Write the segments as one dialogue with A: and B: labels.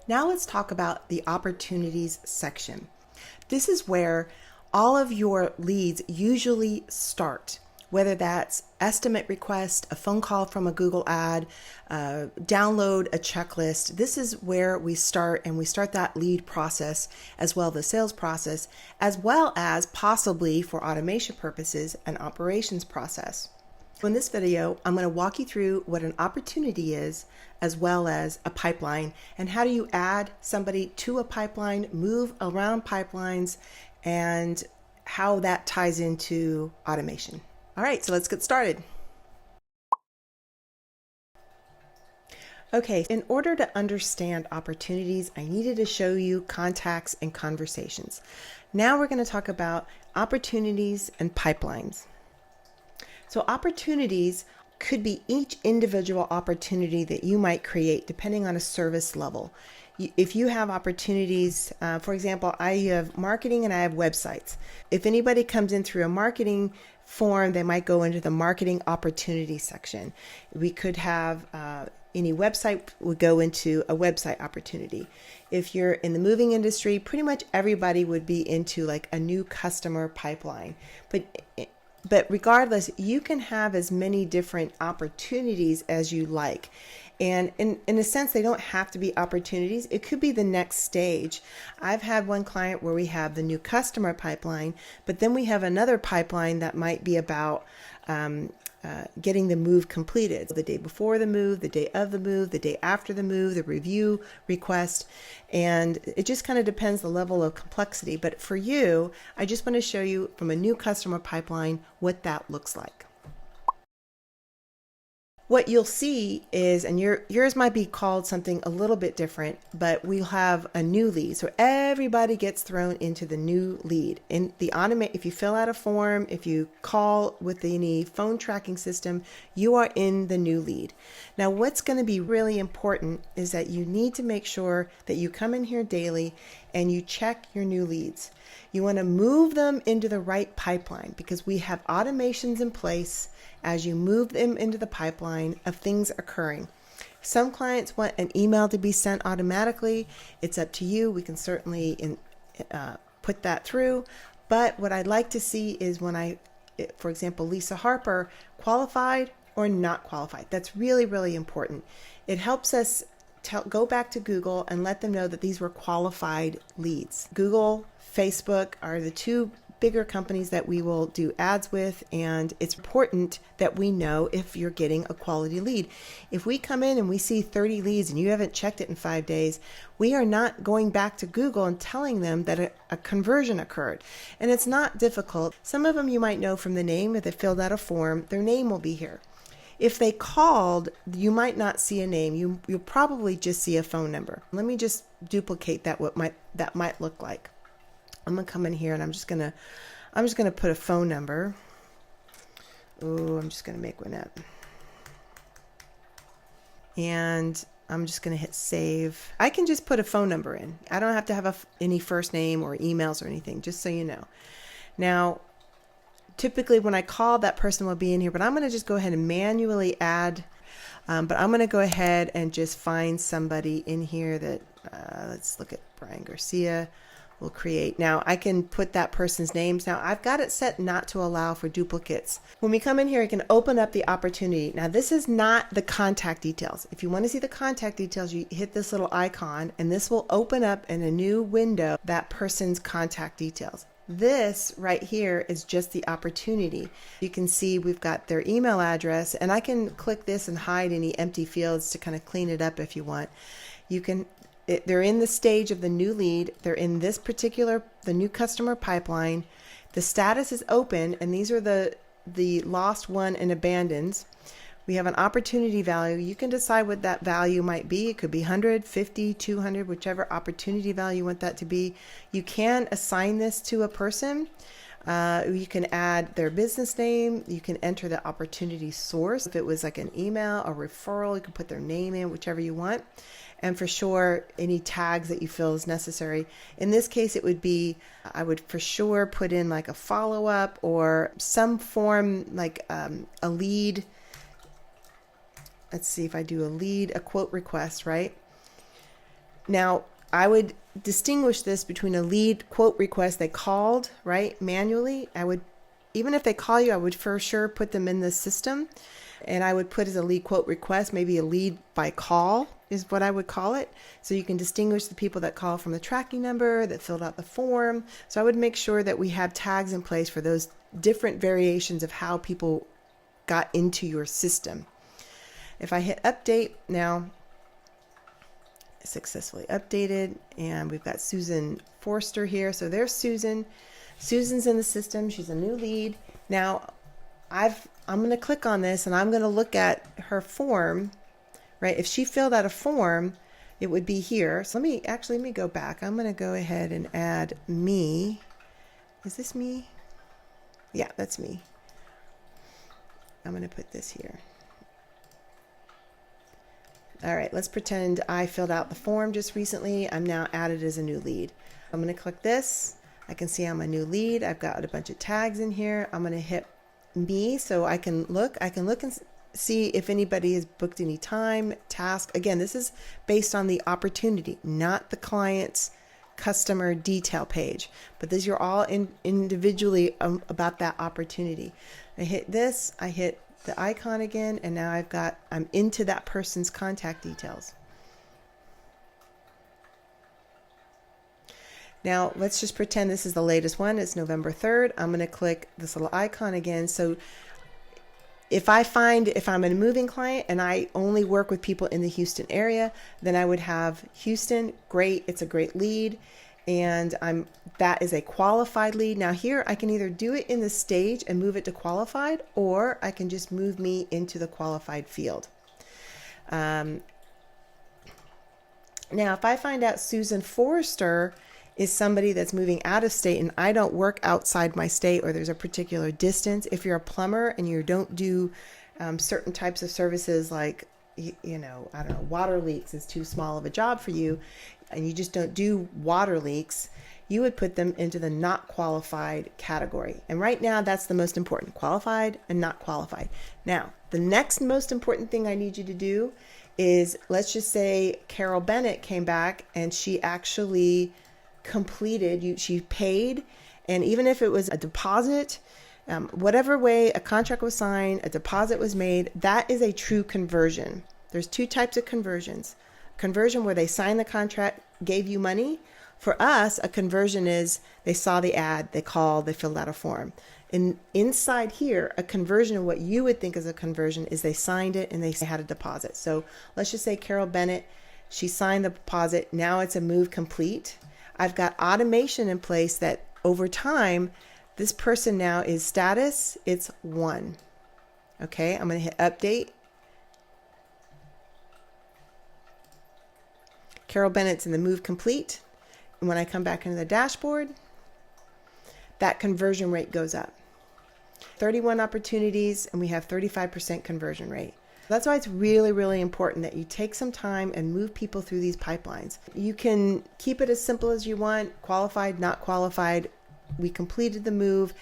A: Now let's talk about the opportunities section. This is where all of your leads usually start, whether that's estimate request, a phone call from a Google ad, download a checklist. This is where we start, and we start that lead process as well, the sales process, as well as possibly for automation purposes, an operations process. In this video, I'm going to walk you through what an opportunity is, as well as a pipeline, and how do you add somebody to a pipeline, move around pipelines, and how that ties into automation. All right, so let's get started. Okay, in order to understand opportunities, I needed to show you contacts and conversations. Now we're going to talk about opportunities and pipelines. So opportunities could be each individual opportunity that you might create depending on a service level. If you have opportunities, for example, I have marketing and I have websites. If anybody comes in through a marketing form, they might go into the marketing opportunity section. We could have any website would go into a website opportunity. If you're in the moving industry, pretty much everybody would be into like a new customer pipeline. But regardless, you can have as many different opportunities as you like. And in a sense, they don't have to be opportunities. It could be the next stage. I've had one client where we have the new customer pipeline, but then we have another pipeline that might be about getting the move completed. The day before the move, the day of the move, the day after the move, the review request. And it just kind of depends the level of complexity. But for you, I just want to show you from a new customer pipeline what that looks like. What you'll see is, and yours might be called something a little bit different, but we'll have a new lead. So everybody gets thrown into the new lead. In the if you fill out a form, if you call with any phone tracking system, you are in the new lead. Now, what's going to be really important is that you need to make sure that you come in here daily and you check your new leads. You want to move them into the right pipeline because we have automations in place as you move them into the pipeline of things occurring. Some clients want an email to be sent automatically. It's up to you. We can certainly put that through. But what I'd like to see is when for example, Lisa Harper, qualified or not qualified. That's really, really important. It helps us go back to Google and let them know that these were qualified leads. Google, Facebook are the two bigger companies that we will do ads with, and it's important that we know if you're getting a quality lead. If we come in and we see 30 leads and you haven't checked it in 5 days, we are not going back to Google and telling them that a conversion occurred. And it's not difficult. Some of them you might know from the name. If they filled out a form, their name will be here. If they called, you might not see a name. You'll probably just see a phone number. Let me just duplicate that, what that might look like. I'm gonna come in here and I'm just gonna put a phone number. Oh, I'm just gonna make one up. And I'm just gonna hit save. I can just put a phone number in. I don't have to have any first name or emails or anything, just so you know. Now, typically when I call, that person will be in here, but I'm gonna just go ahead and manually add. But I'm gonna go ahead and just find somebody in here that, let's look at Brian Garcia. We'll create. Now I can put that person's names. Now I've got it set not to allow for duplicates. When we come in here, I can open up the opportunity. Now this is not the contact details. If you want to see the contact details, you hit this little icon and this will open up in a new window that person's contact details. This right here is just the opportunity. You can see we've got their email address, and I can click this and hide any empty fields to kind of clean it up if you want. They're in the stage of the new lead. They're in this the new customer pipeline. The status is open, and these are the lost one and abandons. We have an opportunity value. You can decide what that value might be. It could be 100, 50, 200, whichever opportunity value you want that to be. You can assign this to a person. You can add their business name. You can enter the opportunity source. If it was like an email, a referral, you can put their name in, whichever you want. And for sure, any tags that you feel is necessary. In this case, it would be, I would for sure put in like a follow-up or some form like a lead. Let's see if I do a quote request, right? Now, I would distinguish this between a lead quote request they called, right, manually. Even if they call you, I would for sure put them in the system. And I would put as a lead quote request, maybe a lead by call is what I would call it. So you can distinguish the people that call from the tracking number, that filled out the form. So I would make sure that we have tags in place for those different variations of how people got into your system. If I hit update now, successfully updated, and we've got Susan Forster here. So there's Susan. Susan's in the system. She's a new lead. Now I'm going to click on this and I'm going to look at her form, right? If she filled out a form, it would be here. So let me go back. I'm going to go ahead and add me. Is this me? Yeah, that's me. I'm going to put this here. All right, let's pretend I filled out the form just recently. I'm now added as a new lead. I'm going to click this. I can see I'm a new lead. I've got a bunch of tags in here. I'm going to hit me so I can look and see if anybody has booked any time, task. Again, this is based on the opportunity, not the client's customer detail page, but these are all individually about that opportunity. I hit this, I hit the icon again, and now I'm into that person's contact details. Now let's just pretend this is the latest one. It's November 3rd. I'm going to click this little icon again. So if I'm a moving client and I only work with people in the Houston area, then I would have Houston. Great. It's a great lead. And that is a qualified lead. Now here I can either do it in the stage and move it to qualified, or I can just move me into the qualified field. Now, if I find out Susan Forrester is somebody that's moving out of state and I don't work outside my state, or there's a particular distance, if you're a plumber and you don't do certain types of services like, I don't know, water leaks is too small of a job for you, and you just don't do water leaks, you would put them into the not qualified category. And right now that's the most important, qualified and not qualified. Now, the next most important thing I need you to do is, let's just say Carol Bennett came back and she actually completed, she paid, and even if it was a deposit, whatever way a contract was signed, a deposit was made, that is a true conversion. There's two types of conversions. Conversion where they signed the contract, gave you money. For us, a conversion is they saw the ad, they called, they filled out a form. And inside here, a conversion of what you would think is a conversion is they signed it and they had a deposit. So let's just say Carol Bennett, she signed the deposit. Now it's a move complete. I've got automation in place that over time, this person now is status, it's 1. Okay, I'm going to hit update. Carol Bennett's in the move complete. And when I come back into the dashboard, that conversion rate goes up. 31 opportunities, and we have 35% conversion rate. That's why it's really, really important that you take some time and move people through these pipelines. You can keep it as simple as you want, qualified, not qualified. We completed the move.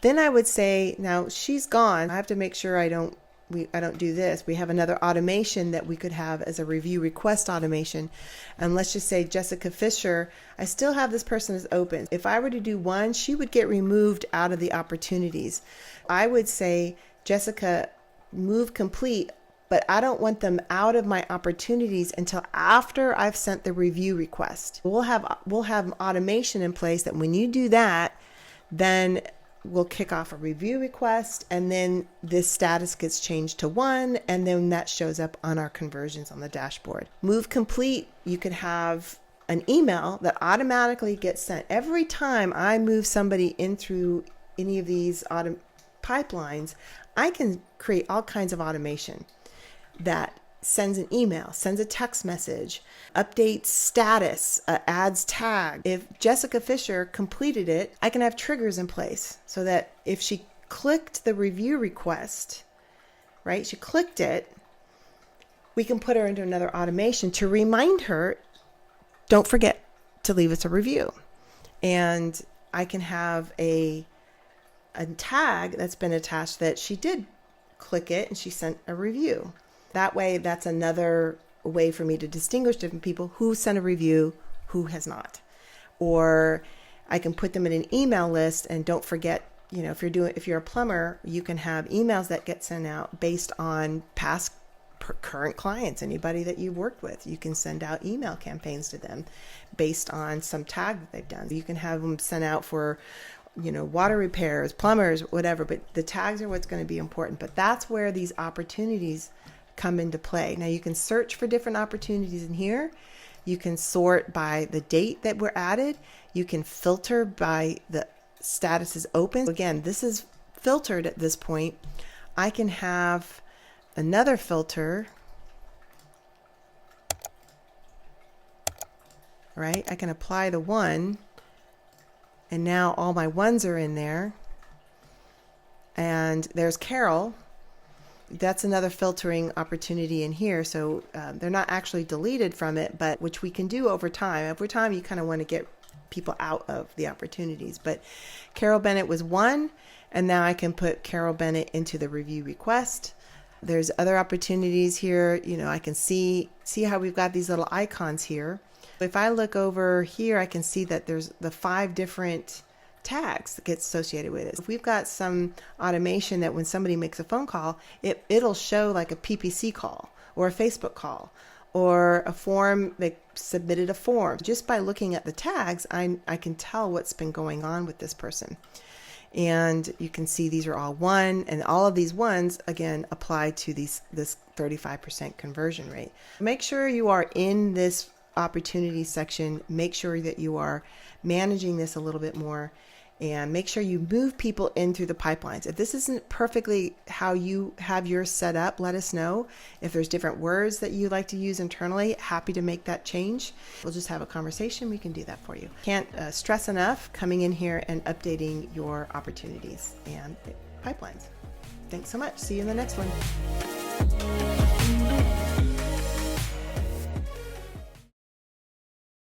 A: Then I would say, now she's gone. I have to make sure I don't do this. We have another automation that we could have as a review request automation. And let's just say Jessica Fisher, I still have this person as open. If I were to do one, she would get removed out of the opportunities. I would say, Jessica, move complete, but I don't want them out of my opportunities until after I've sent the review request. We'll have automation in place that when you do that, then we'll kick off a review request, and then this status gets changed to 1, and then that shows up on our conversions on the dashboard. Move complete, you could have an email that automatically gets sent. Every time I move somebody in through any of these pipelines, I can create all kinds of automation that sends an email, sends a text message, updates status, adds tag. If Jessica Fisher completed it, I can have triggers in place so that if she clicked the review request, right, she clicked it, we can put her into another automation to remind her, don't forget to leave us a review. And I can have a tag that's been attached that she did click it and she sent a review. That way, that's another a way for me to distinguish different people who sent a review, who has not. Or I can put them in an email list, and don't forget, if you're a plumber, you can have emails that get sent out based on current clients, anybody that you've worked with. You can send out email campaigns to them based on some tag that they've done. You can have them sent out for, water repairs, plumbers, whatever, but the tags are what's going to be important. But that's where these opportunities come into play. Now you can search for different opportunities in here. You can sort by the date that were added. You can filter by the status is open. Again, this is filtered at this point. I can have another filter, right? I can apply the one, and now all my ones are in there. And there's Carol. That's another filtering opportunity in here. So they're not actually deleted from it, but which we can do over time. Over time, you kind of want to get people out of the opportunities. But Carol Bennett was one, and now I can put Carol Bennett into the review request. There's other opportunities here. I can see how we've got these little icons here. If I look over here, I can see that there's the 5 different tags that get associated with it. If we've got some automation that when somebody makes a phone call, it'll show like a PPC call or a Facebook call or a form, they submitted a form. Just by looking at the tags, I can tell what's been going on with this person. And you can see these are all one, and all of these ones, again, apply to this 35% conversion rate. Make sure you are in this opportunity section. Make sure that you are managing this a little bit more, and make sure you move people in through the pipelines. If this isn't perfectly how you have yours set up, let us know. If there's different words that you like to use internally, happy to make that change. We'll just have a conversation. We can do that for you. Can't stress enough coming in here and updating your opportunities and pipelines. Thanks so much. See you in the next one.